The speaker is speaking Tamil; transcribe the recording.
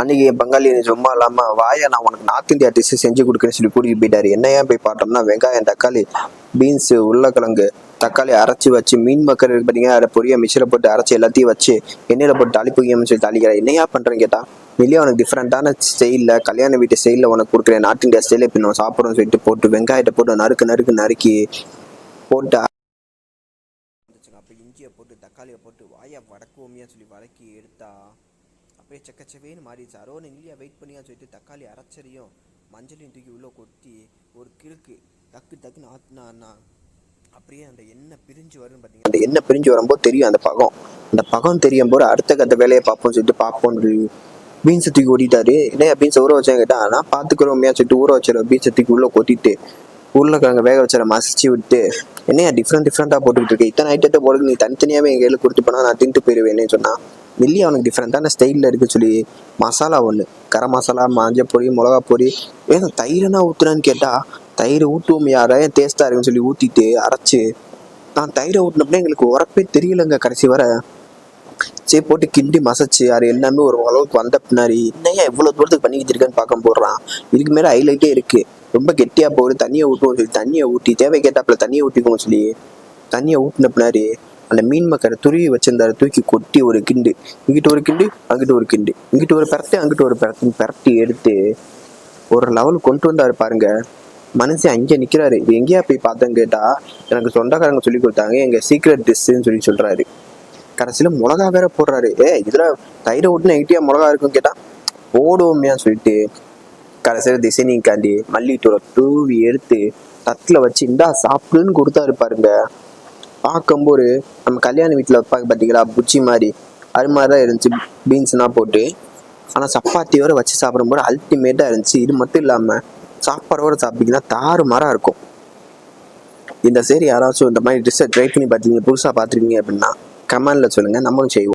அன்னைக்கு என் பங்காளி சும்மா இல்லாம வாயா நான் உனக்கு நார்த் இந்தியா டிஷ் செஞ்சு கொடுக்குறேன்னு சொல்லி கூட்டிட்டு போயிட்டாரு. என்ன ஏன் போய் பார்த்தோம்னா வெங்காயம், தக்காளி, பீன்ஸ், உருளைக்கிழங்கு, தக்காளி அரைச்சி வச்சு மீன் மக்கள் இருக்கு பார்த்தீங்கன்னா அதை பொரிய மிக்சியில் போட்டு அரைச்சி எல்லாத்தையும் வச்சு எண்ணெயில் போட்டு தாளிப்புக்கியம்னு சொல்லி தாளிக்கிறேன். என்னையா பண்ணுறேன்னு கேட்டா இல்லையா உனக்கு டிஃப்ரெண்டான ஸ்டைலில் கல்யாண வீட்டு ஸ்டைலில் உனக்கு கொடுக்குறேன், நார்த் இந்தியா ஸ்டைலில் இப்போ நம்ம சாப்பிட்றோம்னு சொல்லிட்டு போட்டு வெங்காயத்தை போட்டு நறுக்கி போட்டு அப்போ இஞ்சியை போட்டு தக்காளியை போட்டு வாயை வடக்குவோமியான்னு சொல்லி வதக்கி எடுத்தா அப்படியே செக்கச்சவேன்னு மாறிடுச்சு. அரோன்னு இல்லையா வெயிட் பண்ணியான்னு சொல்லிட்டு தக்காளி அரைச்சரியும் மஞ்சளையும் தூக்கி உள்ளே கொட்டி ஒரு கிறுக்கு டக்குன்னு ஆத்தினா அப்படியே அந்த எண்ணெய் பிரிஞ்சு வரும்னு பார்த்தீங்கன்னா அந்த எண்ணெய் பிரிஞ்சு வரும்போது தெரியும் அந்த பகம் தெரியும் போது அடுத்த வேலையை பார்ப்போம்னு சொல்லிட்டு பார்ப்போன்னு பீன்ஸை தூக்கி ஓட்டிட்டாரு. என்னையா பீன்ஸை ஊற வச்சேன் கேட்டா நான் பார்த்துக்கிறோமையா சொல்லிட்டு ஊற வச்சிட பீன்ஸை தூக்கி உள்ளே கொட்டிட்டு உருளைக்கிழங்கு வேக வச்சிட மசிச்சு விட்டு என்னையா டிஃப்ரெண்டாக போட்டுக்கிட்டு இருக்கு, இத்தனை ஐட்டத்தை போட்டு நீ தனித்தனியாகவே எங்கள் கையில் கொடுத்து போனால் நான் தின்ட்டு போயிடுவேன்னு சொன்னால் நெல்லி அவனுக்கு டிஃப்ரெண்டான ஸ்டைலில் இருக்குது சொல்லி மசாலா ஒன்று கரம் மசாலா, மஞ்சள் பொடி, மிளகா பொடி, ஏன் தயிர்னா ஊற்றுறான்னு கேட்டால் தயிர் ஊற்றுவோம் யாரையும் டேஸ்ட்டாக இருக்குன்னு சொல்லி ஊற்றிட்டு அரைச்சி நான் தயிரை ஊற்றினப்படே எங்களுக்கு உரப்பே தெரியலைங்க கடைசி வர. சரி போட்டு கிண்டி மசச்சு அது எல்லாமே ஒரு அளவுக்கு வந்த பின்னாடி என்னையா இவ்வளோ தூரத்துக்கு பண்ணிக்கிட்டு இருக்கேன்னு பார்க்க போடுறான். இதுக்கு மேலே ஹைலைட்டே இருக்குது, ரொம்ப கெட்டியாக போகுது, தண்ணியை ஊற்றுவோம் சொல்லி தண்ணியை ஊற்றி தேவை கேட்டாப்புல தண்ணியை ஊற்றிக்கோங்க சொல்லி தண்ணியை ஊற்றின பின்னாடி அந்த மீன் மக்கரை துருவி வச்சிருந்தாரு தூக்கி கொட்டி ஒரு கிண்டு, இங்கிட்ட ஒரு கிண்டு அங்கிட்ட ஒரு கிண்டு, இங்கிட்ட ஒரு பரட்டு அங்கிட்ட ஒரு பரட்டி எடுத்து ஒரு லெவல் கொண்டு வந்தாரு பாருங்க. மனுஷன் அங்கே நிற்கிறாரு. இது எங்கேயா போய் பார்த்தேன்னு கேட்டால் எனக்கு சொந்தக்காரங்க சொல்லி கொடுத்தாங்க, எங்கள் சீக்ரெட் டிஷ்ஷுன்னு சொல்லி சொல்கிறாரு. கடைசியில் மிளகா வேற போடுறாரு. இதில் தயிரை விட்டுனா எங்கிட்டயா மிளகா இருக்குன்னு கேட்டால் போடுவோம்யான்னு சொல்லிட்டு கடைசியில் திசைனிக்காண்டி மல்லித்தூரை தூவி எடுத்து தட்டில் வச்சு இந்தா சாப்பிடுன்னு கொடுத்தாரு பாருங்க. பார்க்கும்போது நம்ம கல்யாண வீட்டில் வைப்பாங்க பார்த்தீங்களா புச்சி மாதிரி, அது மாதிரி தான் இருந்துச்சு பீன்ஸ்னால் போட்டு. ஆனால் சப்பாத்தியோட வச்சு சாப்பிடும்போது அல்டிமேட்டாக இருந்துச்சு. இது மட்டும் இல்லாமல் சாப்பாடோட சாப்பிட்டீங்கன்னா தாறு மாறாக இருக்கும். இந்த சரி யாராச்சும் இந்த மாதிரி டிஷ்ஷை ட்ரை பண்ணி பார்த்தீங்க புதுசாக பார்த்துருக்கீங்க அப்படின்னா கமெண்டில் சொல்லுங்கள், நம்மளும் செய்வோம்.